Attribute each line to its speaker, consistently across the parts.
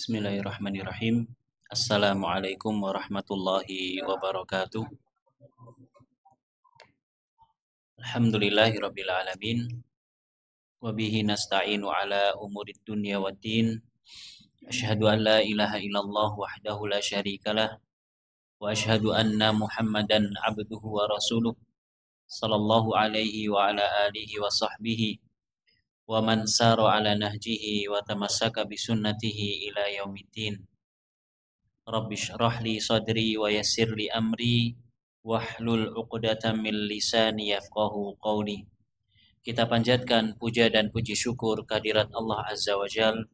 Speaker 1: Bismillahirrahmanirrahim. Assalamualaikum warahmatullahi wabarakatuh. Alhamdulillahirabbil alamin. Wa bihi nasta'inu ala umurid dunya waddin. Asyhadu an la ilaha illallah wahdahu la syarikalah wa asyhadu anna Muhammadan abduhu wa rasuluh sallallahu alaihi wa ala alihi wa sahbihi wa man sara ala nahjihi wa tamassaka bi sunnatihi ila yaumiddin. Rabbi shrah li sadri wa yassir li amri wahlul 'uqdatam min lisani yafqahu qawli. Kita panjatkan puja dan puji syukur kehadirat Allah Azza wa Jalla.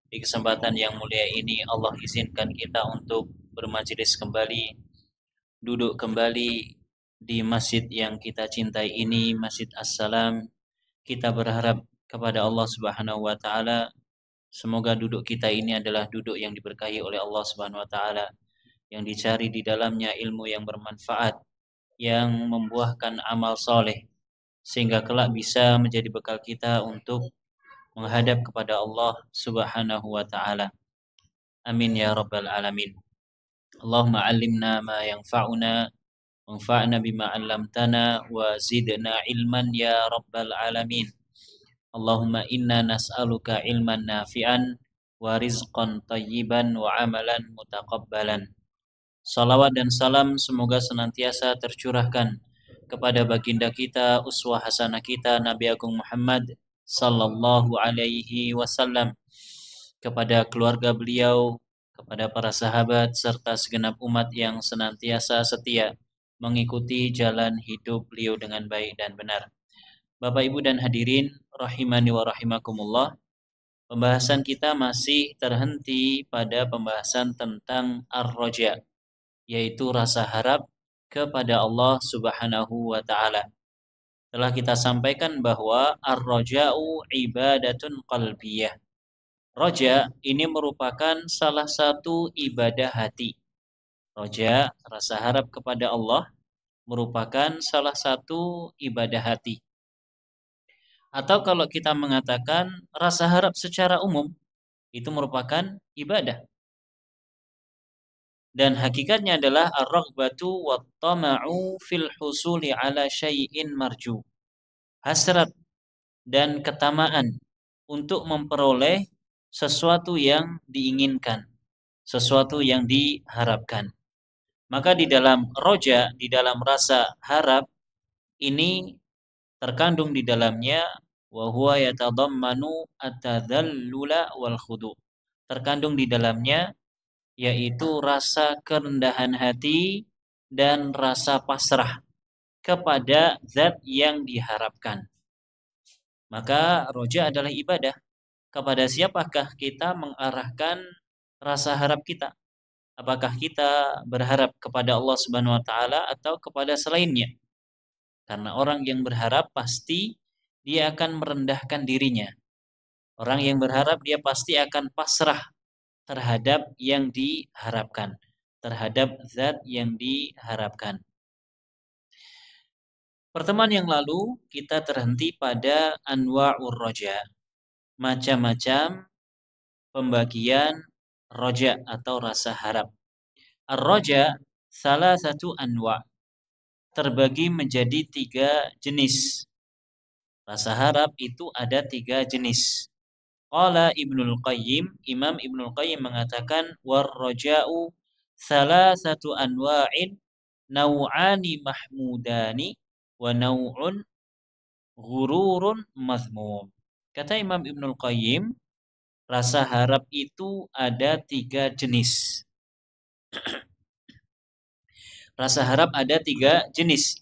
Speaker 1: Di kesempatan yang mulia ini Allah izinkan kita untuk bermajelis kembali, duduk kembali di masjid yang kita cintai ini, Masjid As-Salam. Kita berharap kepada Allah Subhanahu wa taala semoga duduk kita ini adalah duduk yang diberkahi oleh Allah Subhanahu wa taala, yang dicari di dalamnya ilmu yang bermanfaat, yang membuahkan amal soleh, sehingga kelak bisa menjadi bekal kita untuk menghadap kepada Allah Subhanahu wa taala. Amin ya rabbal alamin. Allahumma 'allimna ma yanfa'una wanfa'na bima 'allamtana wa zidna ilman ya rabbal alamin. Allahumma inna nas'aluka ilman nafi'an wa rizqan tayyiban wa amalan mutaqabbalan. Salawat dan salam semoga senantiasa tercurahkan kepada baginda kita, uswah hasanah kita, Nabi Agung Muhammad sallallahu alaihi wasallam, kepada keluarga beliau, kepada para sahabat, serta segenap umat yang senantiasa setia mengikuti jalan hidup beliau dengan baik dan benar. Bapak, Ibu, dan hadirin rahimani wa rahimakumullah. Pembahasan kita masih terhenti pada pembahasan tentang ar-raja, yaitu rasa harap kepada Allah Subhanahu wa taala. Telah kita sampaikan bahwa ar-raja'u ibadatun qalbiyah. Raja ini merupakan salah satu ibadah hati. Raja, rasa harap kepada Allah, merupakan salah satu ibadah hati. Atau kalau kita mengatakan rasa harap secara umum, itu merupakan ibadah. Dan hakikatnya adalah ar-raghbatu wat-tama'u fil husuli ala syai'in marju. hasrat dan ketamaan untuk memperoleh sesuatu yang diinginkan, sesuatu yang diharapkan. Maka di dalam roja, di dalam rasa harap ini terkandung di dalamnya wa huwa yatadammanu at-tadhallula wal khudu'. Terkandung di dalamnya yaitu rasa kerendahan hati dan rasa pasrah kepada zat yang diharapkan. Maka roja adalah ibadah. Kepada siapakah kita mengarahkan rasa harap kita? Apakah kita berharap kepada Allah Subhanahu wa taala atau kepada selainnya? Karena orang yang berharap pasti dia akan merendahkan dirinya. Orang yang berharap dia pasti akan pasrah terhadap yang diharapkan, terhadap zat yang diharapkan. Pertemuan yang lalu kita terhenti pada anwa'ur roja, macam-macam pembagian roja atau rasa harap. Ar-roja salah satu anwa', terbagi menjadi 3 jenis. Rasa harap itu ada 3 jenis. Qala Ibnul Qayyim, Imam Ibnul Qayyim mengatakan war-raja'u salasatu anwa'in naw'ani mahmudani wa naw'un ghururun mazmum. Kata Imam Ibnul Qayyim, rasa harap itu ada 3 jenis. Rasa harap ada 3 jenis.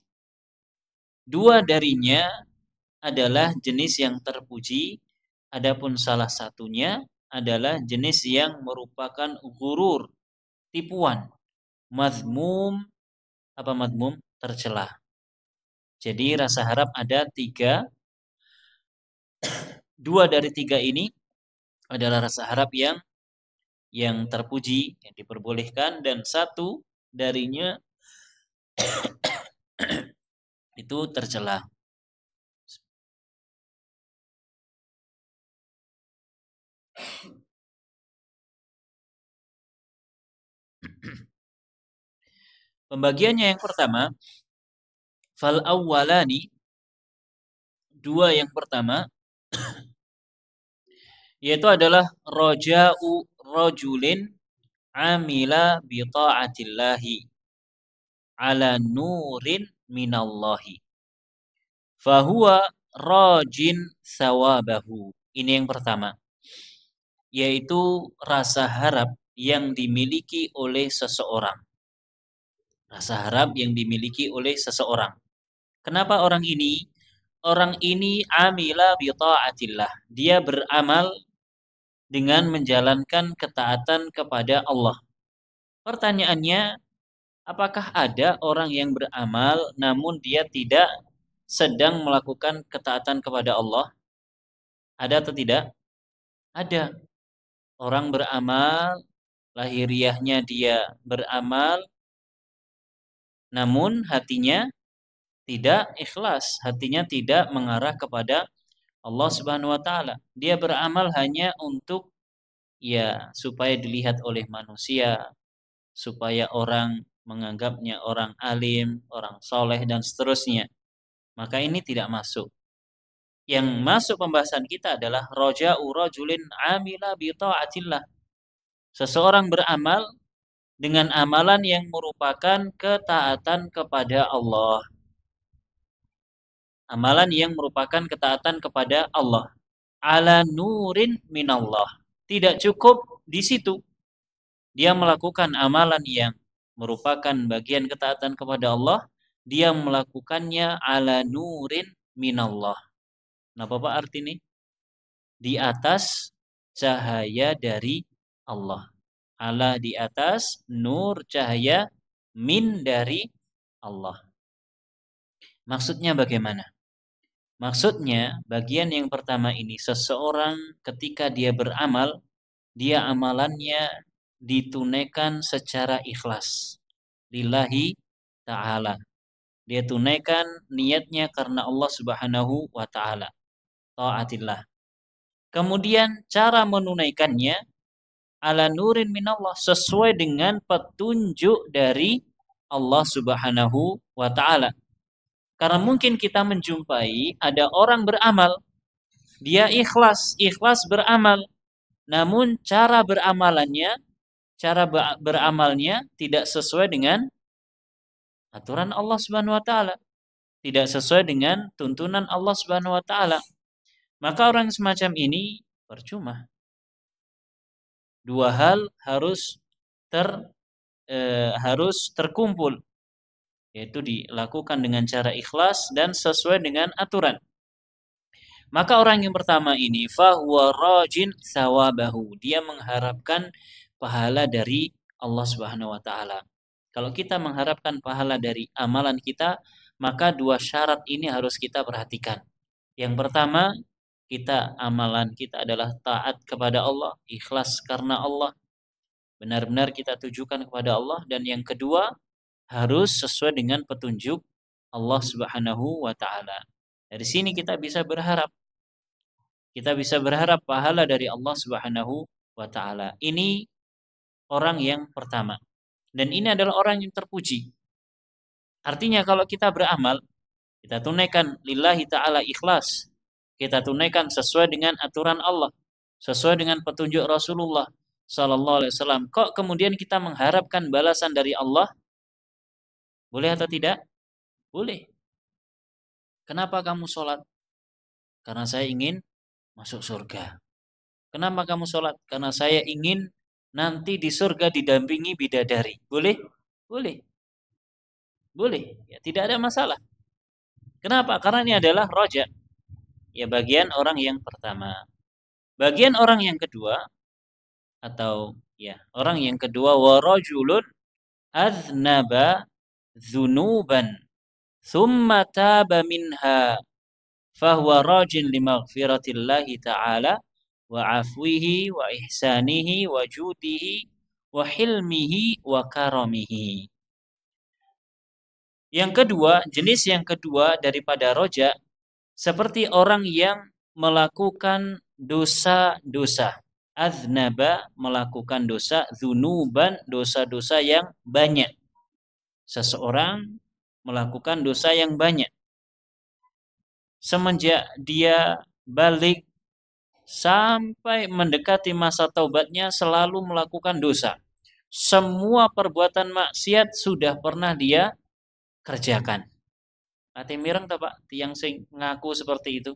Speaker 1: 2 darinya adalah jenis yang terpuji, adapun salah satunya adalah jenis yang merupakan ghurur, tipuan. Mazmum, apa mazmum? Tercela. Jadi rasa harap ada 3. 2 dari 3 ini adalah rasa harap yang terpuji, yang diperbolehkan, dan 1 darinya itu tercela. Pembagiannya yang pertama, fal awwalani, 2 yang pertama yaitu adalah roja'u rajulin amila bi ta'atillahi ala nurin minallahi fahuwa rajin sawabahu. Ini yang pertama, yaitu rasa harap yang dimiliki oleh seseorang. Rasa harap yang dimiliki oleh seseorang. Kenapa orang ini? Orang ini amila bi ta'atillah. Dia beramal dengan menjalankan ketaatan kepada Allah. Pertanyaannya, apakah ada orang yang beramal namun dia tidak sedang melakukan ketaatan kepada Allah? Ada atau tidak? Ada. Orang beramal, lahiriahnya dia beramal, namun hatinya tidak ikhlas, hatinya tidak mengarah kepada Allah Subhanahu wa taala. Dia beramal hanya untuk supaya dilihat oleh manusia, supaya orang menganggapnya orang alim, orang soleh dan seterusnya. Maka ini tidak masuk. Yang masuk pembahasan kita adalah roja'u rajulin amila bi ta'atillah. Seseorang beramal dengan amalan yang merupakan ketaatan kepada Allah. Amalan yang merupakan ketaatan kepada Allah. Ala nurin minallah. Tidak cukup di situ. Dia melakukan amalan yang merupakan bagian ketaatan kepada Allah. Dia melakukannya ala nurin minallah. Nah, Bapak arti ini? Di atas cahaya dari Allah. Ala di atas, nur cahaya, min dari Allah. Maksudnya bagaimana? Maksudnya bagian yang pertama ini, seseorang ketika dia beramal, dia amalannya ditunaikan secara ikhlas. Lillahi ta'ala. Dia tunaikan niatnya karena Allah Subhanahu wa ta'ala. Ta'atillah. Kemudian cara menunaikannya ala nurin minallah, sesuai dengan petunjuk dari Allah Subhanahu wa ta'ala. Karena mungkin kita menjumpai ada orang beramal, dia ikhlas beramal, namun cara beramalnya tidak sesuai dengan aturan Allah Subhanahu wa taala, tidak sesuai dengan tuntunan Allah Subhanahu wa taala. Maka orang semacam ini percuma. Dua hal harus terkumpul, yaitu dilakukan dengan cara ikhlas dan sesuai dengan aturan. Maka orang yang pertama ini fahuwa rajin thawabahu, dia mengharapkan pahala dari Allah Subhanahu wa taala. Kalau kita mengharapkan pahala dari amalan kita, maka dua syarat ini harus kita perhatikan. Yang pertama, amalan kita adalah taat kepada Allah, ikhlas karena Allah, benar-benar kita tujukan kepada Allah. Dan yang kedua, harus sesuai dengan petunjuk Allah Subhanahu wa taala. Dari sini kita bisa berharap pahala dari Allah Subhanahu wa taala. Ini orang yang pertama. Dan ini adalah orang yang terpuji. Artinya kalau kita beramal, kita tunaikan lillahi ta'ala ikhlas, kita tunaikan sesuai dengan aturan Allah, sesuai dengan petunjuk Rasulullah sallallahu alaihi wasallam. Kok kemudian kita mengharapkan balasan dari Allah? Boleh atau tidak? Boleh. Kenapa kamu sholat? Karena saya ingin masuk surga. Kenapa kamu sholat? Karena saya ingin nanti di surga didampingi bidadari. Boleh? Boleh. Boleh. Ya, tidak ada masalah. Kenapa? Karena ini adalah roja. Ya, bagian orang yang pertama. Bagian orang yang kedua, atau ya, orang yang kedua, warajulun aznaba dzunuban thumma taba minha fahuwa rajin limaghfiratillahi ta'ala wa afwihi wa ihsanihi wa judihi wa hilmihi wa karamihi. Yang kedua, jenis yang kedua daripada roja, seperti orang yang melakukan dosa-dosa. Aznaba, melakukan dosa, dzunuban, dosa-dosa yang banyak. Seseorang melakukan dosa yang banyak. Semenjak dia balik sampai mendekati masa taubatnya selalu melakukan dosa. Semua perbuatan maksiat sudah pernah dia kerjakan. Ate mireng ta Pak tiyang sing ngaku seperti itu?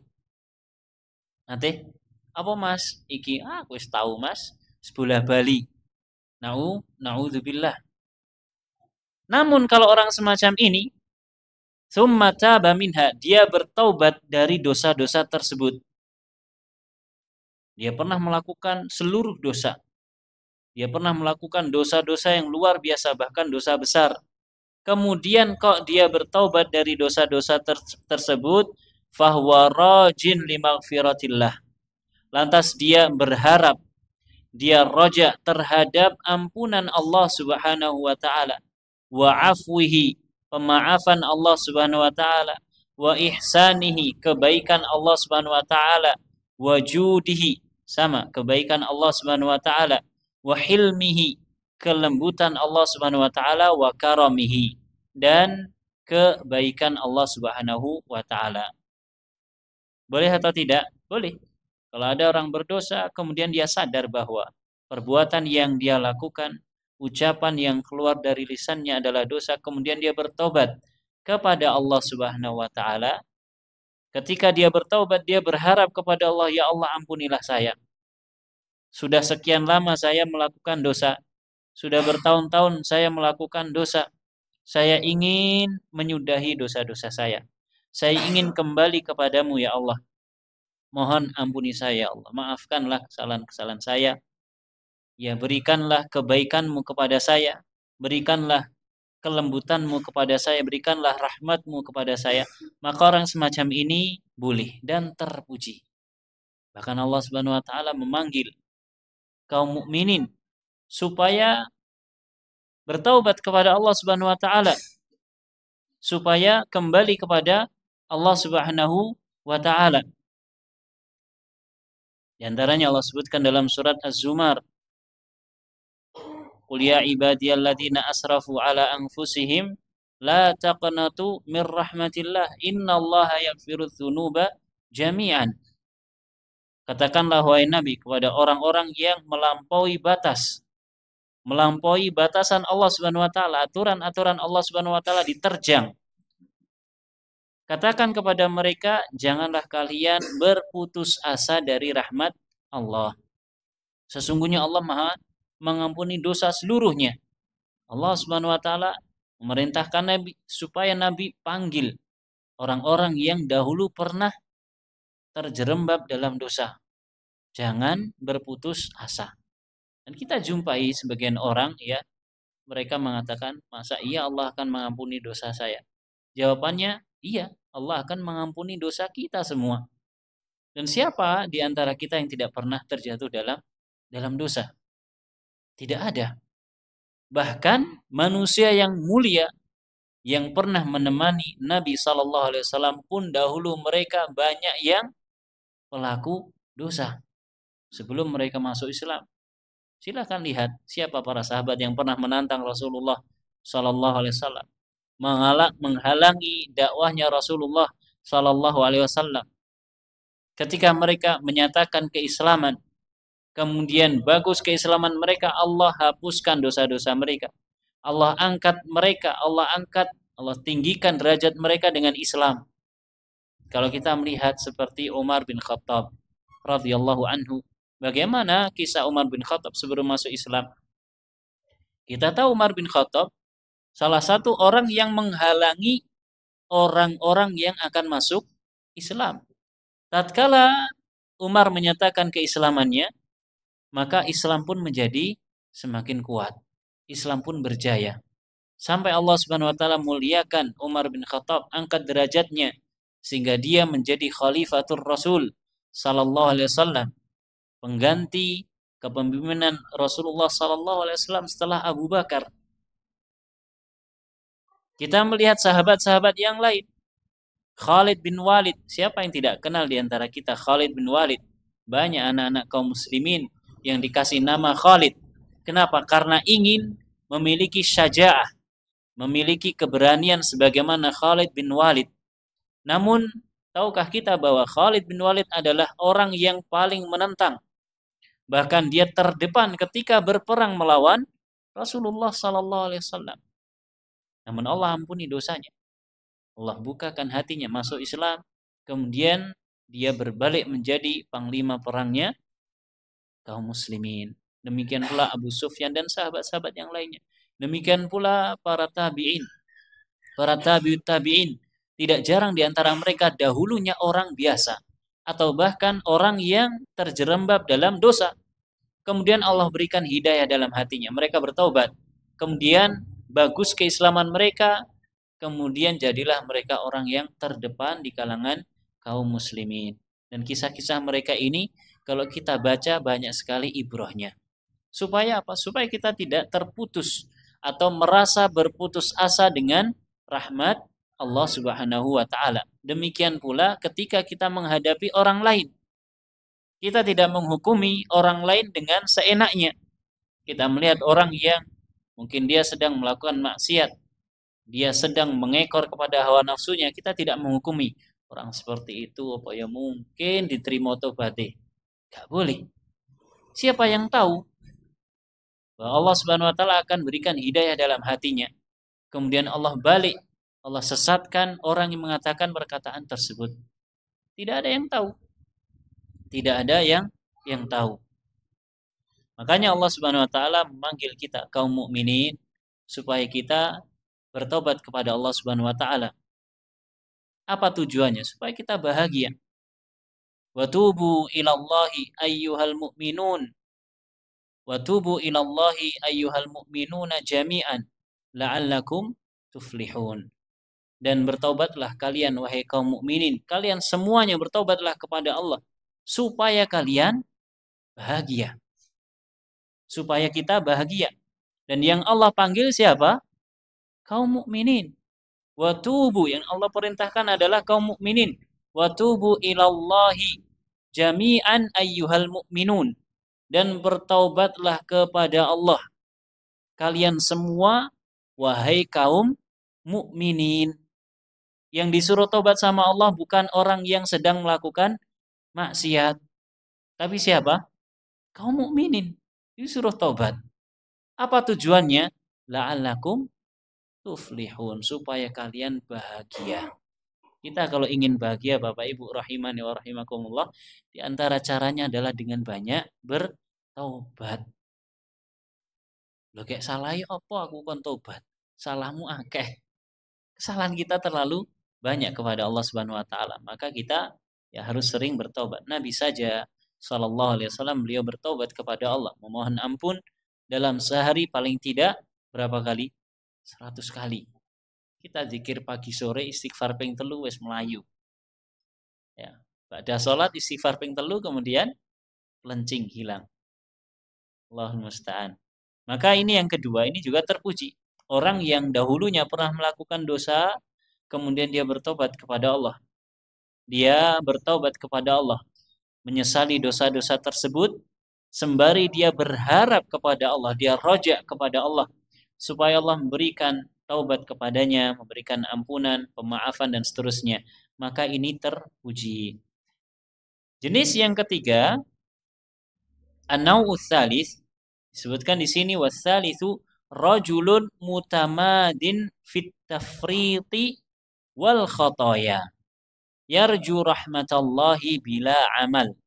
Speaker 1: Ate, apa Mas? Iki aku wis tahu Mas, sebelah Bali. Naudzubillah. Namun kalau orang semacam ini, tsumma taba minha, dia bertaubat dari dosa-dosa tersebut. Dia pernah melakukan seluruh dosa. Dia pernah melakukan dosa-dosa yang luar biasa, bahkan dosa besar. Kemudian kok dia bertaubat dari dosa-dosa tersebut, fahuwa rajin limaghfiratillah. Lantas dia berharap, dia roja terhadap ampunan Allah Subhanahu wa taala, wa afwihi, pemaafan Allah Subhanahu wa taala, wa ihsanihi, kebaikan Allah Subhanahu wa taala, wa judihi, sama kebaikan Allah Subhanahu wa taala, wa hilmihi, kelembutan Allah Subhanahu wa taala, wa karamihi, dan kebaikan Allah Subhanahu wa taala. Boleh atau tidak? Boleh. Kalau ada orang berdosa kemudian dia sadar bahwa perbuatan yang dia lakukan, ucapan yang keluar dari lisannya adalah dosa, kemudian dia bertobat kepada Allah Subhanahu wa taala. Ketika dia bertaubat, dia berharap kepada Allah, ya Allah ampunilah saya. Sudah sekian lama saya melakukan dosa. Sudah bertahun-tahun saya melakukan dosa. Saya ingin menyudahi dosa-dosa saya. Saya ingin kembali kepadamu ya Allah. Mohon ampuni saya ya Allah. Maafkanlah kesalahan-kesalahan saya. Ya, berikanlah kebaikanmu kepada saya. Berikanlah kelembutanmu kepada saya. Berikanlah rahmatmu kepada saya. Maka orang semacam ini boleh dan terpuji. Bahkan Allah Subhanahu wa taala memanggil kaum mukminin supaya bertaubat kepada Allah Subhanahu wa taala, supaya kembali kepada Allah Subhanahu wa taala. Di antaranya Allah sebutkan dalam surat Az-Zumar, "Qul ya ibadiyalladzina asrafu ala anfusihim la taqnatu mir rahmatillah, innallaha yaghfirudz dzunuba jami'an. Katakanlah wahai Nabi kepada orang-orang yang melampaui batas, melampaui batasan Allah Subhanahu wa taala, aturan-aturan Allah Subhanahu wa taala diterjang. Katakan kepada mereka, janganlah kalian berputus asa dari rahmat Allah. Sesungguhnya Allah Maha mengampuni dosa seluruhnya. Allah Subhanahu wa taala memerintahkan Nabi supaya Nabi panggil orang-orang yang dahulu pernah terjerembab dalam dosa. Jangan berputus asa. Dan kita jumpai sebagian orang ya, mereka mengatakan, masa iya Allah akan mengampuni dosa saya? Jawabannya, iya, Allah akan mengampuni dosa kita semua. Dan siapa di antara kita yang tidak pernah terjatuh dalam dosa? Tidak ada. Bahkan manusia yang mulia yang pernah menemani Nabi Shallallahu Alaihi Wasallam pun dahulu mereka banyak yang pelaku dosa sebelum mereka masuk Islam. Silakan lihat siapa para sahabat yang pernah menantang Rasulullah Shallallahu Alaihi Wasallam, menghalangi dakwahnya Rasulullah Shallallahu Alaihi Wasallam. Ketika mereka menyatakan keislaman, kemudian bagus keislaman mereka, Allah hapuskan dosa-dosa mereka. Allah angkat mereka, Allah tinggikan derajat mereka dengan Islam. Kalau kita melihat seperti Umar bin Khattab radhiyallahu anhu, bagaimana kisah Umar bin Khattab sebelum masuk Islam? Kita tahu Umar bin Khattab salah satu orang yang menghalangi orang-orang yang akan masuk Islam. Tatkala Umar menyatakan keislamannya, maka Islam pun menjadi semakin kuat. Islam pun berjaya. Sampai Allah Subhanahu wa taala muliakan Umar bin Khattab, angkat derajatnya sehingga dia menjadi khalifatul Rasul sallallahu alaihi wasallam, pengganti kepemimpinan Rasulullah sallallahu alaihi wasallam setelah Abu Bakar. Kita melihat sahabat-sahabat yang lain. Khalid bin Walid, siapa yang tidak kenal di antara kita Khalid bin Walid? Banyak anak-anak kaum muslimin yang dikasih nama Khalid. Kenapa? Karena ingin memiliki syaja'ah, memiliki keberanian sebagaimana Khalid bin Walid. Namun, tahukah kita bahwa Khalid bin Walid adalah orang yang paling menentang. Bahkan dia terdepan ketika berperang melawan Rasulullah sallallahu alaihi wasallam. Namun Allah ampuni dosanya. Allah bukakan hatinya masuk Islam, kemudian dia berbalik menjadi panglima perangnya kaum muslimin. Demikian pula Abu Sufyan dan sahabat-sahabat yang lainnya. Demikian pula para tabi'in, para tabi'ut tabi'in. Tidak jarang di antara mereka dahulunya orang biasa atau bahkan orang yang terjerembab dalam dosa. Kemudian Allah berikan hidayah dalam hatinya. Mereka bertaubat. Kemudian bagus keislaman mereka. Kemudian jadilah mereka orang yang terdepan di kalangan kaum muslimin. Dan kisah-kisah mereka ini kalau kita baca banyak sekali ibrahnya. Supaya apa? Supaya kita tidak terputus atau merasa berputus asa dengan rahmat Allah Subhanahu wa taala. Demikian pula ketika kita menghadapi orang lain. Kita tidak menghukumi orang lain dengan seenaknya. Kita melihat orang yang mungkin dia sedang melakukan maksiat, dia sedang mengekor kepada hawa nafsunya, kita tidak menghukumi orang seperti itu apa ya mungkin diterima tobaté. Gak boleh. Siapa yang tahu bahwa Allah Subhanahu wa taala akan berikan hidayah dalam hatinya. Kemudian Allah balik, Allah sesatkan orang yang mengatakan perkataan tersebut. Tidak ada yang tahu. Tidak ada yang tahu. Makanya Allah Subhanahu wa taala memanggil kita kaum mukminin supaya kita bertobat kepada Allah Subhanahu wa taala. Apa tujuannya? Supaya kita bahagia. Wa tubu ilallahi ayyuhal mu'minun. Wa tubu ilallahi ayyuhal mu'minuna jami'an la'allakum tuflihun. Dan bertaubatlah kalian wahai kaum mukminin, kalian semuanya bertaubatlah kepada Allah supaya kalian bahagia. Supaya kita bahagia. Dan yang Allah panggil siapa? Kaum mukminin. Wa tubu, yang Allah perintahkan adalah kaum mukminin. Wa tubu ilallahi jami'an ayyuhal mu'minun. Dan bertaubatlah kepada Allah kalian semua wahai kaum mukminin. Yang disuruh tobat sama Allah bukan orang yang sedang melakukan maksiat, tapi siapa? Kaum mukminin disuruh tobat. Apa tujuannya? La'allakum tuflihun, supaya kalian bahagia. Kita kalau ingin bahagia Bapak Ibu rahimani wa rahimakumullah, di antara caranya adalah dengan banyak bertaubat. Lho kayak salah apa aku kon tobat? Salahmu akeh. Kesalahan kita terlalu banyak kepada Allah Subhanahu wa taala. Maka kita ya harus sering bertobat. Nabi saja sallallahu alaihi wasallam beliau bertobat kepada Allah, memohon ampun dalam sehari paling tidak berapa kali? 100 kali. Kita zikir pagi sore istighfar ping telu wis melayu. Ya. Pada sholat istighfar ping telu kemudian lencing hilang. Allahul musta'an. Maka ini yang kedua, ini juga terpuji. Orang yang dahulunya pernah melakukan dosa, kemudian dia bertobat kepada Allah. Dia bertobat kepada Allah, menyesali dosa-dosa tersebut, sembari dia berharap kepada Allah, dia rojak kepada Allah, supaya Allah memberikan taubat kepadanya, memberikan ampunan, pemaafan, dan seterusnya. Maka ini terpuji. Jenis yang ketiga, an-naw'u tsalits, disebutkan di sini wassalitsu rajulun mutamadin fit tafriti wal khataya yarju rahmatallahi bila amal.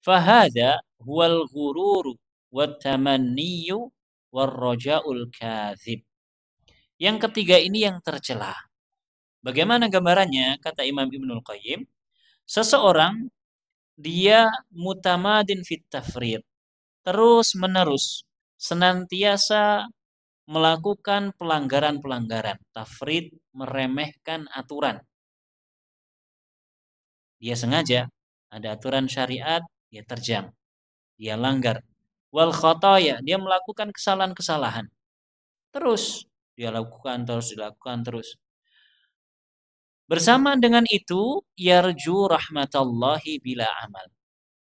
Speaker 1: Fahada huwal ghururu wat tamanniyu war raja'ul kadzib. Yang ketiga ini yang tercela. Bagaimana gambarannya? Kata Imam Ibnul Qayyim, seseorang dia mutamadin fit tafrid, terus menerus senantiasa melakukan pelanggaran-pelanggaran. Tafrid, meremehkan aturan. Dia sengaja ada aturan syariat, dia terjang, dia langgar. Wal khataya, dia melakukan kesalahan-kesalahan. Terus dia lakukan, terus dilakukan terus. Bersama dengan itu, yarju rahmatallahi bila amal.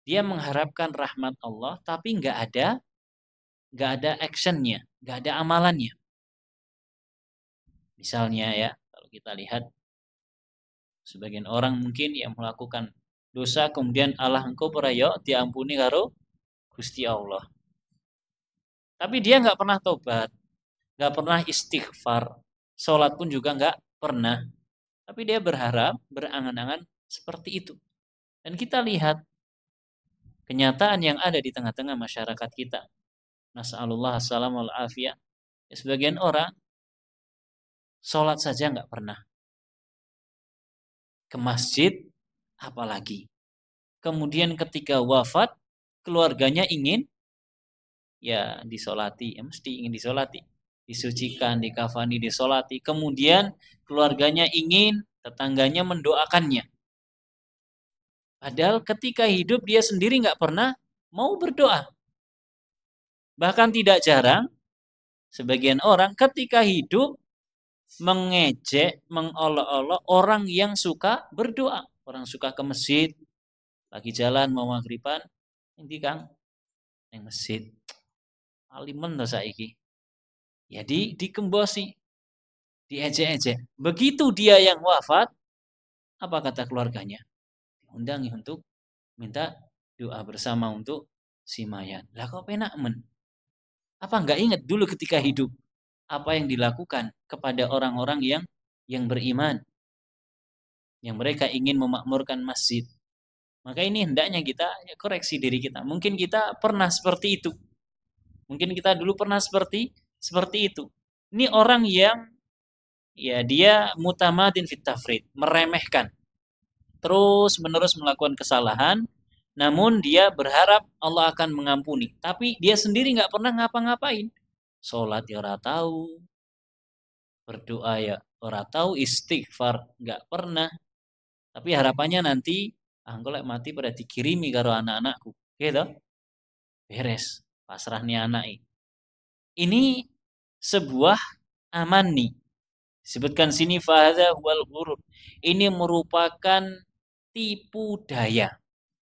Speaker 1: Dia mengharapkan rahmat Allah, tapi nggak ada actionnya, nggak ada amalannya. Misalnya ya, kalau kita lihat sebagian orang mungkin yang melakukan dosa, kemudian Allah engkau perayo diampuni karo Gusti Allah. Tapi dia nggak pernah tobat, nggak pernah istighfar, sholat pun juga nggak pernah. Tapi dia berharap, berangan-angan seperti itu. Dan kita lihat kenyataan yang ada di tengah-tengah masyarakat kita. Nas'alullah assalamu alaihi. Sebagian orang sholat saja nggak pernah. Ke masjid apalagi. Kemudian ketika wafat, keluarganya ingin ya disolati, ya mesti ingin disolati. Disucikan, dikafani, disolati. Kemudian keluarganya ingin, tetangganya mendoakannya. Padahal ketika hidup dia sendiri nggak pernah mau berdoa. Bahkan tidak jarang sebagian orang ketika hidup mengejek, mengolok-olok orang yang suka berdoa. Orang suka ke masjid, lagi jalan mau maghriban, nanti Kang, yang masjid. Alimen to saiki. Ya dikembosi, diejek-ejek. Begitu dia yang wafat, apa kata keluarganya? Diundangi untuk minta doa bersama untuk si mayat. Lah kok penak men? Apa enggak ingat dulu ketika hidup apa yang dilakukan kepada orang-orang yang beriman, yang mereka ingin memakmurkan masjid? Maka ini hendaknya kita ya, koreksi diri kita. Mungkin kita pernah seperti itu. Mungkin kita dulu pernah seperti itu. Ini orang yang ya dia mutamadin fit tafrid, meremehkan, terus menerus melakukan kesalahan, namun dia berharap Allah akan mengampuni. Tapi dia sendiri nggak pernah ngapa-ngapain. Sholat ya ora tahu, berdoa ya ora tahu, istighfar nggak pernah. Tapi harapannya nanti engko lek mati pada dikirimi karo anak-anakku. Gitu. Beres, pasrah nih anak ini. Ini sebuah amani. Disebutkan sini fahadha huwal ghurur. Ini merupakan tipu daya.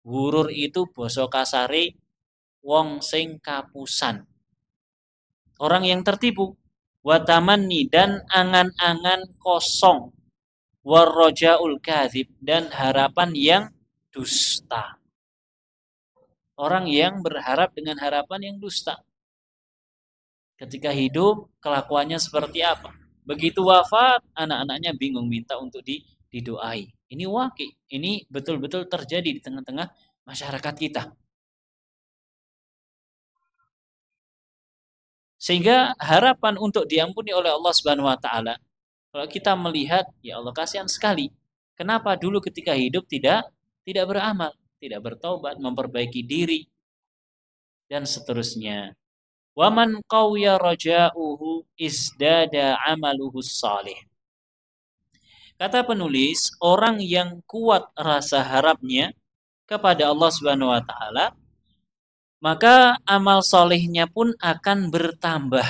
Speaker 1: Ghurur itu basa kasare wong sing kapusan. Orang yang tertipu. wa tamanni dan angan-angan kosong, warrojaul kadzib dan harapan yang dusta. Orang yang berharap dengan harapan yang dusta. Ketika hidup kelakuannya seperti apa? Begitu wafat, anak-anaknya bingung minta untuk didoai. Ini waqi, ini betul-betul terjadi di tengah-tengah masyarakat kita. Sehingga harapan untuk diampuni oleh Allah Subhanahu wa taala, kalau kita melihat, ya Allah kasihan sekali. Kenapa dulu ketika hidup tidak beramal, tidak bertaubat, memperbaiki diri dan seterusnya. Waman qawiya raja'uhu isdada amaluhu salih. Kata penulis, orang yang kuat rasa harapnya kepada Allah Subhanahu wa taala, maka amal solehnya pun akan bertambah.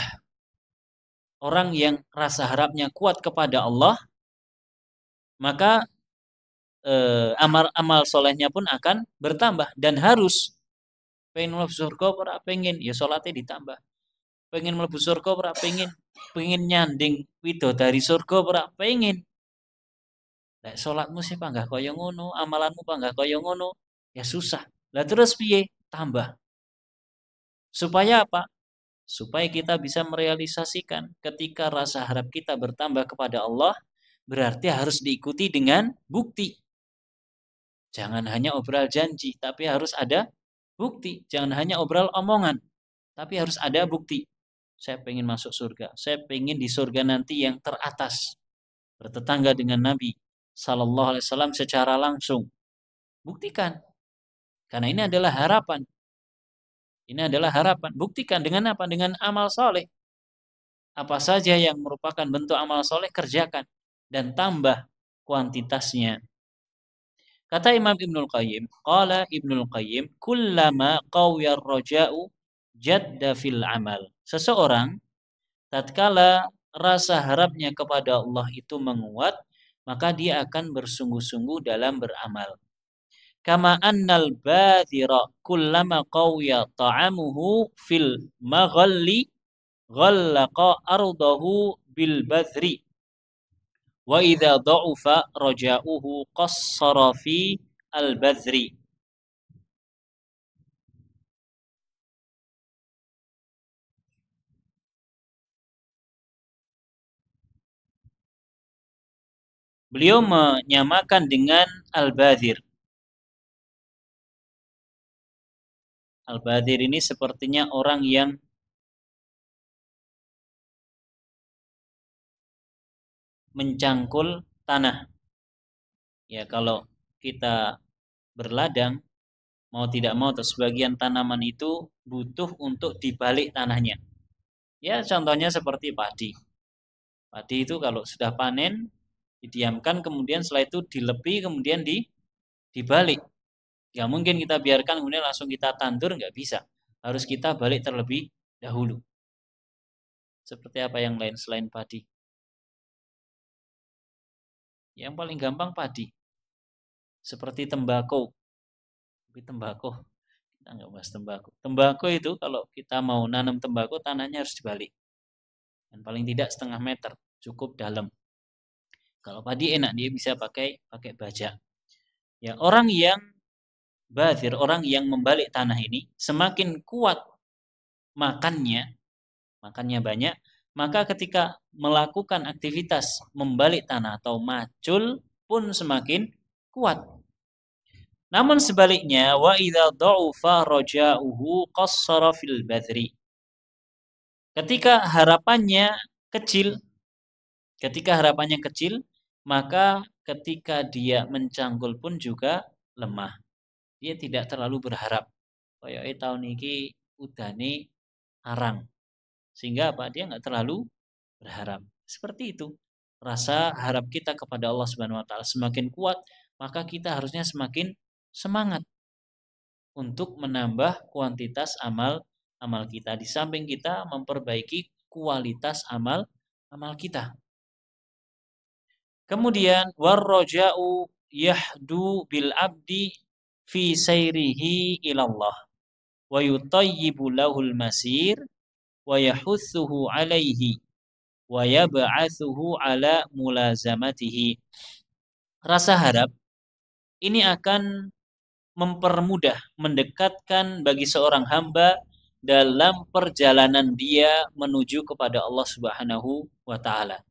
Speaker 1: Orang yang rasa harapnya kuat kepada Allah, maka amal solehnya pun akan bertambah. Dan harus pengen mlebu surga ora pengen, ya sholatnya ditambah. Pengen mlebu surga ora pengen nyanding widodari surga ora pengen. Lek sholatmu sih panggah kaya ngono, amalanmu panggah kaya ngono, ya susah. Lah terus piye? Tambah. Supaya apa? Supaya kita bisa merealisasikan ketika rasa harap kita bertambah kepada Allah, berarti harus diikuti dengan bukti. Jangan hanya obral janji, tapi harus ada bukti. Jangan hanya obral omongan, tapi harus ada bukti. Saya pengen masuk surga. Saya pengen di surga nanti yang teratas, bertetangga dengan Nabi Sallallahu Alaihi Wasallam secara langsung. Buktikan, karena ini adalah harapan. Ini adalah harapan. Buktikan dengan apa? Dengan amal soleh. Apa saja yang merupakan bentuk amal soleh, kerjakan. Dan tambah kuantitasnya. Kata Imam Ibnul Qayyim, qala Ibnul Qayyim, kullama qawiyar raja'u jadda fil amal. Seseorang, tatkala rasa harapnya kepada Allah itu menguat, maka dia akan bersungguh-sungguh dalam beramal. Kama annal badhira kullama qawiya ta'amuhu fil maghalli ghallaqa ardahu bil badri wa idza dha'ufa raja'uhu qassara fi al badri. Beliau menyamakan dengan al-badhir. Al-badhir ini sepertinya orang yang mencangkul tanah. Ya, kalau kita berladang, mau tidak mau sebagian tanaman itu butuh untuk dibalik tanahnya. Ya, contohnya seperti padi. Padi itu kalau sudah panen, didiamkan, kemudian setelah itu dilepi, kemudian dibalik. Gak mungkin kita biarkan kemudian langsung kita tandur, nggak bisa. Harus kita balik terlebih dahulu. Seperti apa yang lain selain padi? Yang paling gampang padi. Seperti tembakau. Tapi tembakau, kita nggak bahas tembakau. Tembakau itu kalau kita mau nanam tembakau, tanahnya harus dibalik. Dan paling tidak setengah meter, cukup dalam. Kalau padi enak, dia bisa pakai baja. Ya, orang yang badhir, orang yang membalik tanah ini, semakin kuat makannya banyak, maka ketika melakukan aktivitas membalik tanah atau macul pun semakin kuat. Namun sebaliknya, wa idza dha'ufa raja'uhu qassara fil badri. Ketika harapannya kecil, maka ketika dia mencangkul pun juga lemah. Dia tidak terlalu berharap. Kayak tahun ini udane arang. Sehingga apa? Dia nggak terlalu berharap. Seperti itu. Rasa harap kita kepada Allah Subhanahu wa taala semakin kuat, maka kita harusnya semakin semangat untuk menambah kuantitas amal kita. Di samping kita memperbaiki kualitas amal kita. Kemudian warraja'u yahdu bil abdi fi sayrihi ilallah wa yutayyibu lahul masir wa yahuthuhu alaihi wa yab'atsuhu ala mulazamatihi. Rasa harap ini akan mempermudah, mendekatkan bagi seorang hamba dalam perjalanan dia menuju kepada Allah Subhanahu wa taala.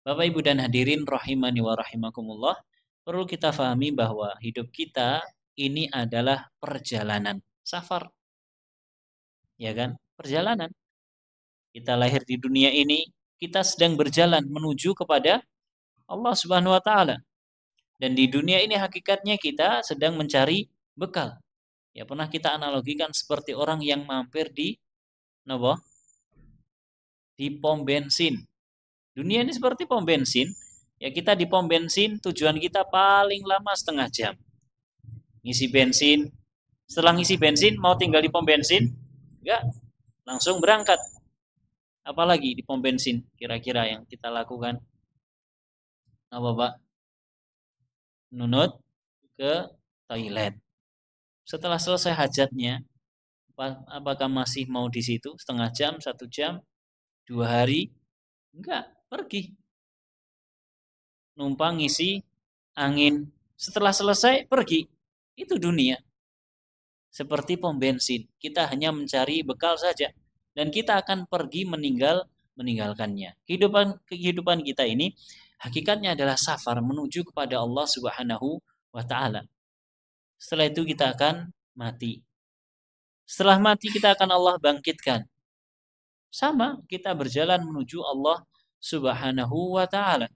Speaker 1: Bapak Ibu dan hadirin rahimani wa rahimakumullah, perlu kita fahami bahwa hidup kita ini adalah perjalanan, safar. Ya kan? Perjalanan. Kita lahir di dunia ini, kita sedang berjalan menuju kepada Allah Subhanahu wa taala. Dan di dunia ini hakikatnya kita sedang mencari bekal. Ya, pernah kita analogikan seperti orang yang mampir di di pom bensin. Dunia ini seperti pom bensin. Ya, kita di pom bensin, tujuan kita paling lama setengah jam. Ngisi bensin. Setelah ngisi bensin, mau tinggal di pom bensin? Enggak, langsung berangkat. Apalagi di pom bensin kira-kira yang kita lakukan? Apa Pak? Nunut ke toilet. Setelah selesai hajatnya, apakah masih mau di situ setengah jam, 1 jam, 2 hari? Enggak, pergi. Numpang ngisi angin. Setelah selesai, pergi. Itu dunia. Seperti pom bensin. Kita hanya mencari bekal saja. Dan kita akan pergi meninggalkannya. Kehidupan kita ini hakikatnya adalah safar menuju kepada Allah Subhanahu wa taala. Setelah itu kita akan mati. Setelah mati kita akan Allah bangkitkan. Sama, kita berjalan menuju Allah Subhanahu wa taala.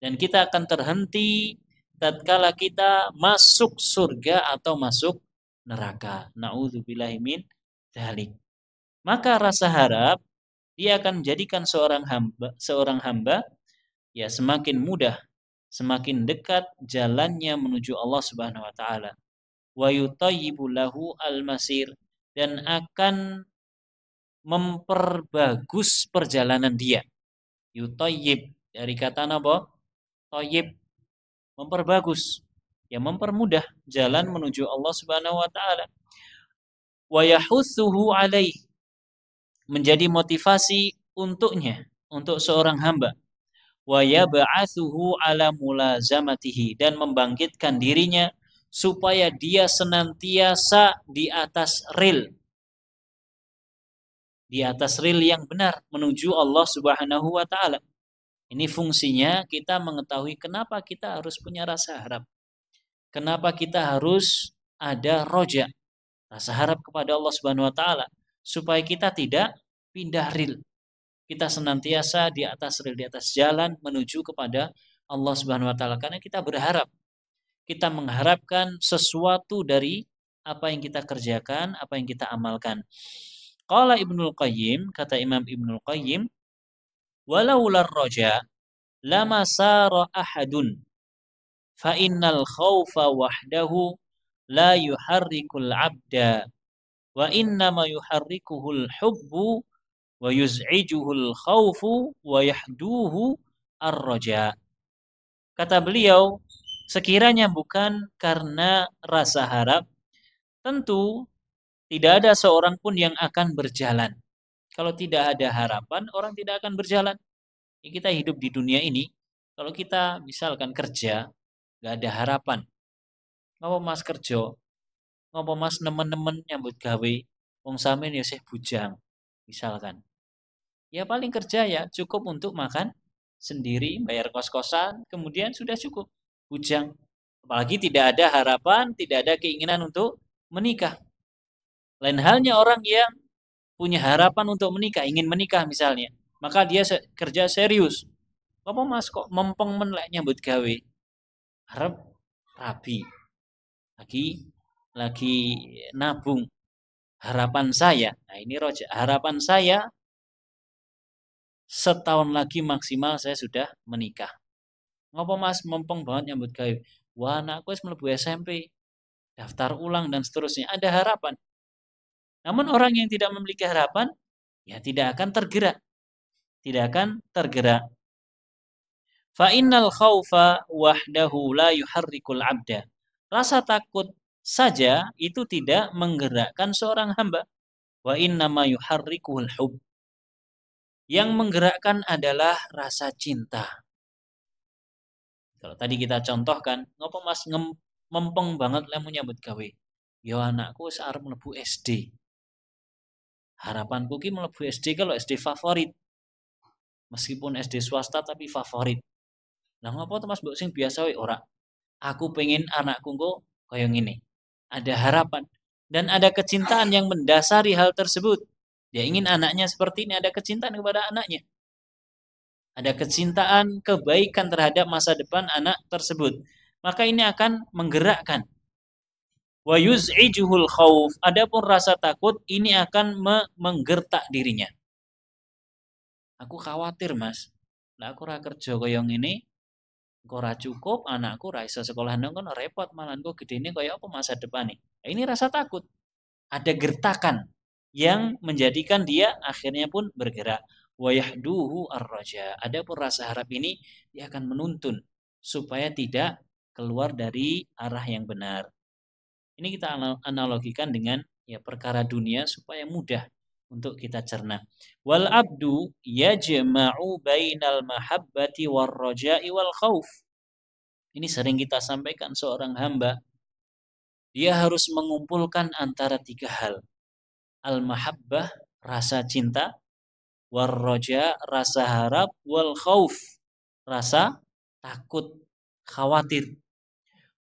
Speaker 1: Dan kita akan terhenti tatkala kita masuk surga atau masuk neraka. Na'udzubillahi min dzalik. Maka rasa harap dia akan menjadikan seorang hamba ya semakin mudah, semakin dekat jalannya menuju Allah Subhanahu wa taala. Wa yutayyibu lahu al-masir, dan akan memperbagus perjalanan dia. Yutayyib dari kata apa? Thayyib, memperbagus. Ya, mempermudah jalan menuju Allah Subhanahu wa taala. Wa yahutsuhu alaih, menjadi motivasi untuknya, untuk seorang hamba. Wa yab'atsuhu ala mulazamatihi, dan membangkitkan dirinya supaya dia senantiasa di atas ril yang benar menuju Allah Subhanahu wa taala. Ini fungsinya kita mengetahui kenapa kita harus punya rasa harap. Kenapa kita harus ada roja, rasa harap kepada Allah Subhanahu wa taala, supaya kita tidak pindah ril. Kita senantiasa di atas ril, di atas jalan menuju kepada Allah Subhanahu wa taala, karena kita berharap, kita mengharapkan sesuatu dari apa yang kita kerjakan, apa yang kita amalkan. Qala Ibnul Qayyim, kata Imam Ibnul Qayyim, walaular roja lama sara ahadun fa innal khawfa wahdahu la yuharrikul abda wa innama yuharrikuhul hubbu wa yuz'ijuhul khawfu wa yahduhu ar-roja. Kata beliau, sekiranya bukan karena rasa harap, tentu tidak ada seorang pun yang akan berjalan. Kalau tidak ada harapan, orang tidak akan berjalan. Ya, kita hidup di dunia ini, kalau kita misalkan kerja, nggak ada harapan. Ngapa mas kerja? Ngapa mas nemen-nemen nyambut gawe? Wong sampeyan ya sih bujang, misalkan. Ya paling kerja ya cukup untuk makan sendiri, bayar kos-kosan, kemudian sudah cukup. Bujang. Apalagi tidak ada harapan, tidak ada keinginan untuk menikah. Lain halnya orang yang punya harapan untuk menikah, ingin menikah misalnya, maka dia kerja serius. Apa mas kok mempeng menlek nyambut gawe? Harap rabi. Lagi nabung. Harapan saya, nah ini roja, harapan saya setahun lagi maksimal saya sudah menikah. Ngapa mas mempeng banget nyambut gawe? Wah, anakku wis mlebu SMP, daftar ulang dan seterusnya. Ada harapan. Namun orang yang tidak memiliki harapan, ya tidak akan tergerak. Tidak akan tergerak. Fa innal khaufa wahdahu la yuharrikul abda. Rasa takut saja itu tidak menggerakkan seorang hamba. Wa innama yuharrikuhul hub. Yang menggerakkan adalah rasa cinta. Kalau tadi kita contohkan, ngopo Mas mempeng banget lemu nyambut gawe. Yo anakku wis arep mlebu SD. Harapanku ki mlebu SD kalau SD favorit. Meskipun SD swasta tapi favorit. Lah ngopo to Mas mbok sing biasa wae ora. Aku pengen anakku kok kaya ngene. Ada harapan dan ada kecintaan yang mendasari hal tersebut. Dia ingin anaknya seperti ini, ada kecintaan kepada anaknya. Ada kecintaan, kebaikan terhadap masa depan anak tersebut. Maka ini akan menggerakkan. Wa yuz'ijuhul khauf. Adapun rasa takut ini akan menggertak dirinya. Aku khawatir, Mas. Lah aku ora kerja kaya ngene, kok ora cukup, anakku ora iso sekolah nang kono repot malah kok gedene kaya apa masa depane. Nah, ini rasa takut. Ada gertakan yang menjadikan dia akhirnya pun bergerak. Wa yahduhu ar-raja. Adapun rasa harap ini dia akan menuntun supaya tidak keluar dari arah yang benar. Ini kita analogikan dengan ya perkara dunia supaya mudah untuk kita cerna. Wal abdu yajma'u bainal mahabbati war raja'i wal khauf. Ini sering kita sampaikan, seorang hamba dia harus mengumpulkan antara tiga hal. Al-mahabbah, rasa cinta, war raja, rasa harap, wal khauf, rasa takut, khawatir.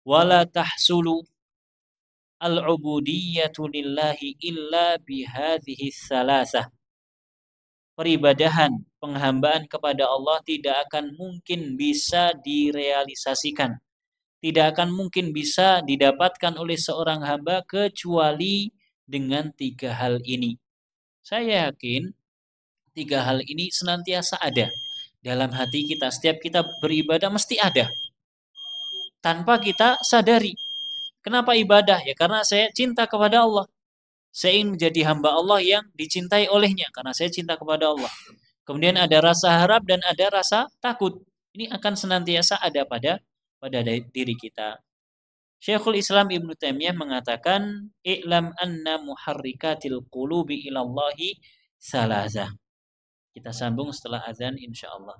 Speaker 1: Wala tahsulu al-ubudiyyatu lillahi illa bihadhihi tsalasah. Peribadahan, penghambaan kepada Allah tidak akan mungkin bisa direalisasikan. Tidak akan mungkin bisa didapatkan oleh seorang hamba kecuali dengan tiga hal ini. Saya yakin tiga hal ini senantiasa ada dalam hati kita. Setiap kita beribadah mesti ada. Tanpa kita sadari. Kenapa ibadah? Ya karena saya cinta kepada Allah. Saya ingin menjadi hamba Allah yang dicintai olehnya karena saya cinta kepada Allah. Kemudian ada rasa harap dan ada rasa takut. Ini akan senantiasa ada pada diri kita. Syekhul Islam Ibnu Taimiyah mengatakan, "I'lam anna muharrikatil qulubi ilallahi salazah." Kita sambung setelah azan insyaallah.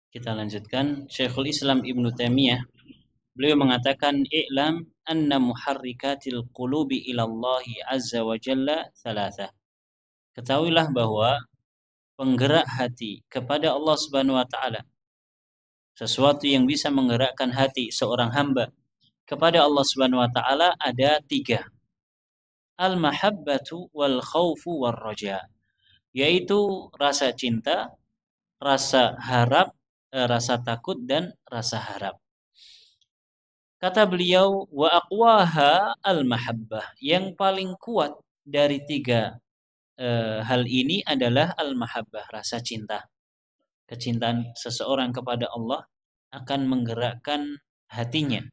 Speaker 1: Kita lanjutkan. Syekhul Islam Ibnu Taimiyah beliau mengatakan i'lam anna muharrikatil qulubi ila Allah azza wa jalla thalatha. Ketahuilah bahwa penggerak hati kepada Allah Subhanahu wa taala, sesuatu yang bisa menggerakkan hati seorang hamba kepada Allah Subhanahu wa taala ada 3. Al-mahabbatu wal khaufu war raja, yaitu rasa cinta, rasa harap, rasa takut dan rasa harap. Kata beliau, wa aqwaha al-mahabbah, yang paling kuat dari 3 hal ini adalah al-mahabbah, rasa cinta. Kecintaan seseorang kepada Allah akan menggerakkan hatinya.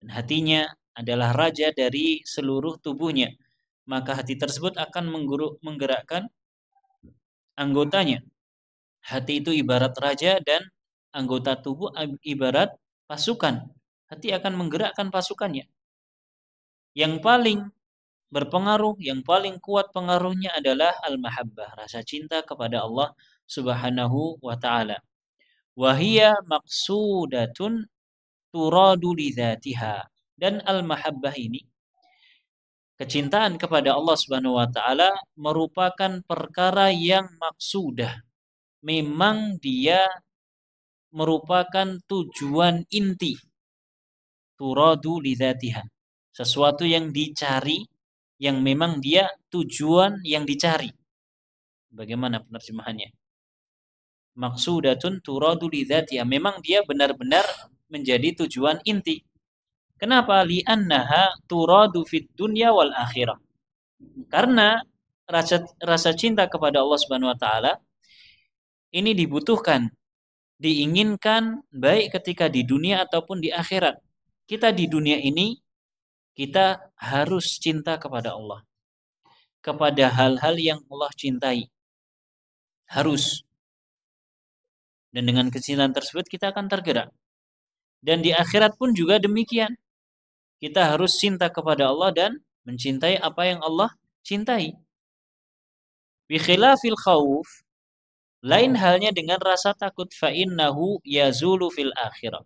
Speaker 1: Dan hatinya adalah raja dari seluruh tubuhnya. Maka hati tersebut akan menggerakkan anggotanya. Hati itu ibarat raja dan anggota tubuh ibarat pasukan. Hati akan menggerakkan pasukannya. Yang paling berpengaruh, yang paling kuat pengaruhnya adalah al-mahabbah, rasa cinta kepada Allah Subhanahu wa taala. Wa hiya maqsudatun turadu li dzatiha. Dan al-mahabbah ini, kecintaan kepada Allah Subhanahu wa taala, merupakan perkara yang maksudah. Memang dia merupakan tujuan inti. Turadu li dzatiha. Sesuatu yang dicari, yang memang dia tujuan yang dicari. Bagaimana penerjemahannya? Maksudatun turadu li dzatiha. Memang dia benar-benar menjadi tujuan inti. Kenapa? Li'annaha turadu fid dunya wal akhirah. Karena rasa cinta kepada Allah Subhanahu wa taala ini dibutuhkan, diinginkan baik ketika di dunia ataupun di akhirat. Kita di dunia ini kita harus cinta kepada Allah, kepada hal-hal yang Allah cintai. Harus. Dan dengan kecintaan tersebut kita akan tergerak. Dan di akhirat pun juga demikian. Kita harus cinta kepada Allah dan mencintai apa yang Allah cintai. Bi khilafil khauf, lain halnya dengan rasa takut, fa innahu yazulu fil akhirah.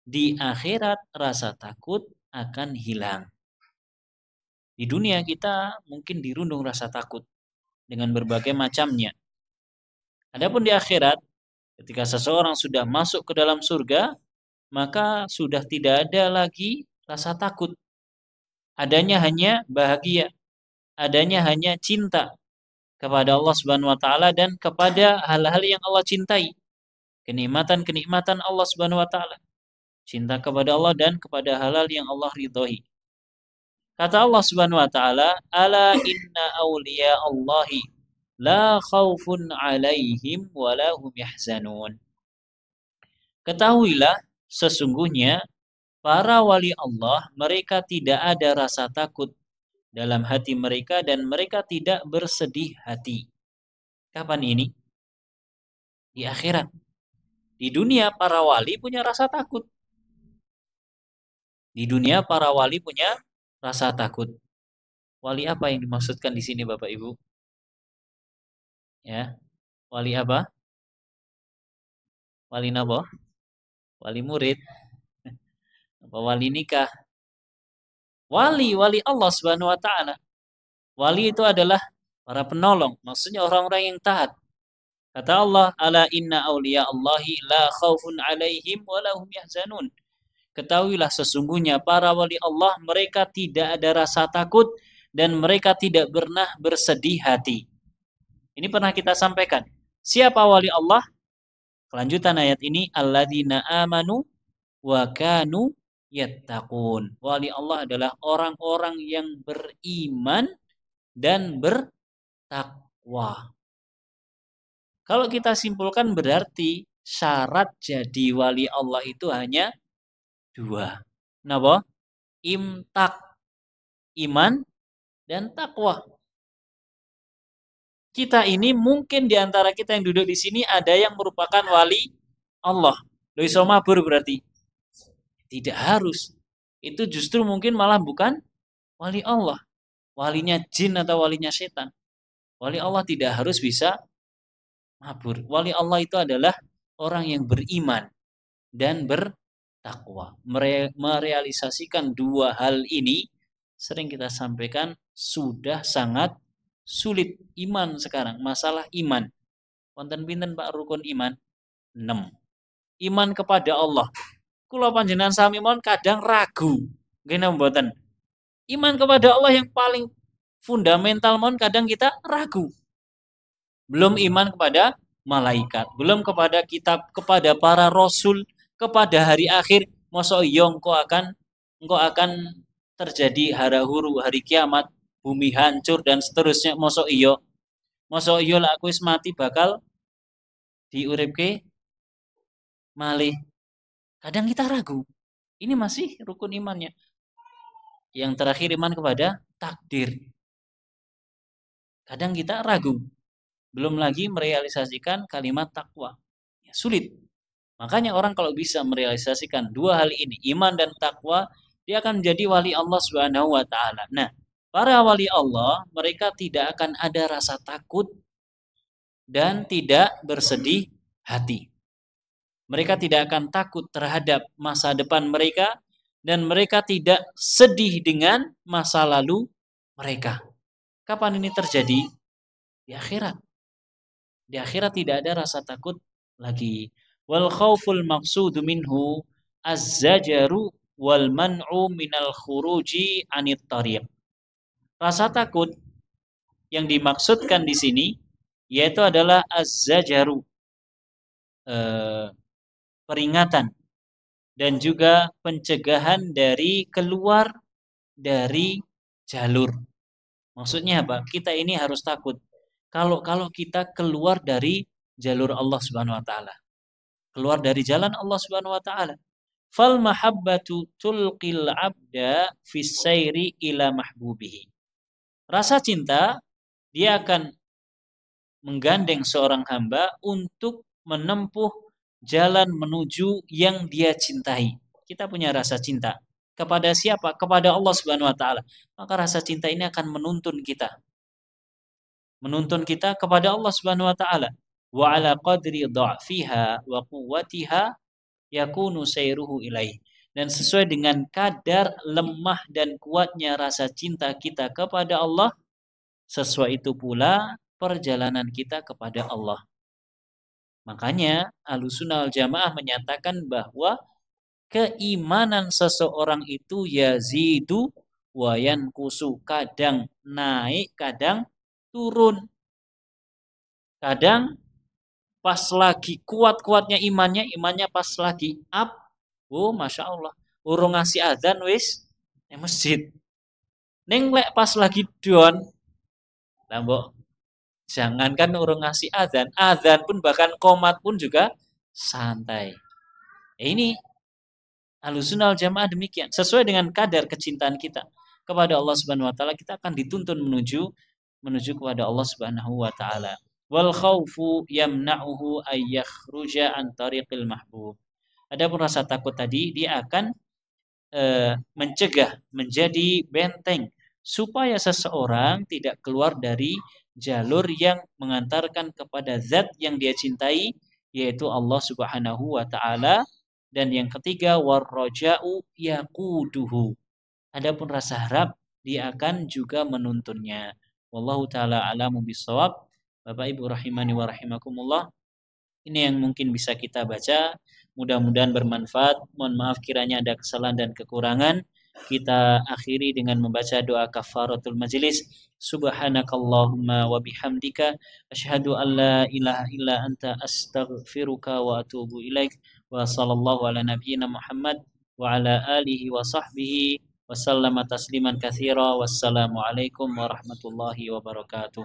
Speaker 1: Di akhirat rasa takut akan hilang. Di dunia kita mungkin dirundung rasa takut dengan berbagai macamnya. Adapun di akhirat, ketika seseorang sudah masuk ke dalam surga, maka sudah tidak ada lagi rasa takut. Adanya hanya bahagia, adanya hanya cinta kepada Allah Subhanahu wa taala dan kepada hal-hal yang Allah cintai. Kenikmatan-kenikmatan Allah Subhanahu wa taala. Cinta kepada Allah dan kepada hal-hal yang Allah ridhoi. Kata Allah Subhanahu wa taala, "Ala inna awliya Allahi la khaufun 'alaihim wa la hum yahzanun." Ketahuilah, sesungguhnya para wali Allah, mereka tidak ada rasa takut dalam hati mereka dan mereka tidak bersedih hati. Kapan ini? Di akhirat. Di dunia para wali punya rasa takut. Di dunia para wali punya rasa takut. Wali apa yang dimaksudkan di sini Bapak Ibu? Ya. Wali apa? Wali napa? Wali murid. Apa wali nikah? Wali Allah Subhanahu wa taala. Wali itu adalah para penolong, maksudnya orang-orang yang taat. Kata Allah, "Ala inna awliya Allahi la khaufun 'alaihim wa la hum yahzanun." Ketahuilah, sesungguhnya para wali Allah, mereka tidak ada rasa takut dan mereka tidak pernah bersedih hati. Ini pernah kita sampaikan. Siapa wali Allah? Kelanjutan ayat ini, alladzina amanu wa kanu yattaqun. Wali Allah adalah orang-orang yang beriman dan bertakwa. Kalau kita simpulkan, berarti syarat jadi wali Allah itu hanya 2. Napa? Imtak, iman dan takwa. Kita ini mungkin di antara kita yang duduk di sini ada yang merupakan wali Allah. Lo iso mabur berarti? Tidak harus. Itu justru mungkin malah bukan wali Allah. Walinya jin atau walinya setan. Wali Allah tidak harus bisa mabur. Wali Allah itu adalah orang yang beriman dan bertakwa. Merealisasikan dua hal ini, sering kita sampaikan, sudah sangat sulit. Iman sekarang, masalah iman. Wonten pinten Pak rukun iman? 6. Iman kepada Allah. Kula panjenengan sami mawon kadang ragu. Nggih napa mboten? Iman kepada Allah yang paling fundamental mawon kadang kita ragu. Belum iman kepada malaikat, belum kepada kitab, kepada para rasul, kepada hari akhir. Mosok iya engko akan terjadi hara huru hari kiamat, bumi hancur dan seterusnya. Mosok iya lah aku wis mati bakal diuripke malih. Kadang kita ragu. Ini masih rukun imannya. Yang terakhir iman kepada takdir. Kadang kita ragu. Belum lagi merealisasikan kalimat takwa. Ya, sulit. Makanya orang kalau bisa merealisasikan dua hal ini, iman dan takwa, dia akan menjadi wali Allah Subhanahu wa taala. Nah, para wali Allah, mereka tidak akan ada rasa takut dan tidak bersedih hati. Mereka tidak akan takut terhadap masa depan mereka dan mereka tidak sedih dengan masa lalu mereka. Kapan ini terjadi? Di akhirat. Di akhirat tidak ada rasa takut lagi. Wal khauful maqsudu minhu az-zajaru wal man'u minal khuruji anit tariq. Rasa takut yang dimaksudkan di sini yaitu adalah az-zajaru, peringatan dan juga pencegahan dari keluar dari jalur. Maksudnya apa? Kita ini harus takut kalau kita keluar dari jalur Allah Subhanahu wa taala. Keluar dari jalan Allah Subhanahu wa taala. Fal mahabbatu tulqil 'abda fis sayri ila mahbubihi. Rasa cinta dia akan menggandeng seorang hamba untuk menempuh jalan menuju yang dia cintai. Kita punya rasa cinta kepada siapa? Kepada Allah Subhanahu wa taala. Maka rasa cinta ini akan menuntun kita. Menuntun kita kepada Allah Subhanahu wa taala. Wa ala qadri dha'fiha wa quwwatiha yakunu sayruhu ilaih. Dan sesuai dengan kadar lemah dan kuatnya rasa cinta kita kepada Allah, sesuai itu pula perjalanan kita kepada Allah. Makanya Ahlussunnah wal Jamaah menyatakan bahwa keimanan seseorang itu yazidu wa yanqusu, kadang naik, kadang turun. Kadang pas lagi kuat-kuatnya imannya pas lagi up, oh masya Allah, urung ngasih adzan wis masjid. Neng lek pas lagi down, lah mbok jangankan urung ngasih adzan pun bahkan qomat pun juga santai. Ini Ahlussunnah wal Jamaah demikian. Sesuai dengan kadar kecintaan kita kepada Allah Subhanahu wa taala, kita akan dituntun menuju kepada Allah Subhanahu wa taala. Wal khaufu yamna'uhu ay yakhruja an tariqil mahbub. Adapun rasa takut tadi dia akan mencegah, menjadi benteng supaya seseorang tidak keluar dari jalur yang mengantarkan kepada zat yang dia cintai, yaitu Allah Subhanahu wa taala. Dan yang ketiga, warraja'u yaquduhu. Adapun rasa harap dia akan juga menuntunnya. Wallahu taala alamu bissawab. Bapak Ibu rahimani wa rahimakumullah. Ini yang mungkin bisa kita baca. Mudah-mudahan bermanfaat. Mohon maaf kiranya ada kesalahan dan kekurangan. Kita akhiri dengan membaca doa kafaratul majlis. Subhanakallahumma wa bihamdika asyhadu an la ilaha illa anta astaghfiruka wa atubu ilaik. Wa sallallahu ala nabiyyina Muhammad wa ala alihi wa sahbihi wa sallama tasliman katsira. Wassalamu alaikum warahmatullahi wabarakatuh.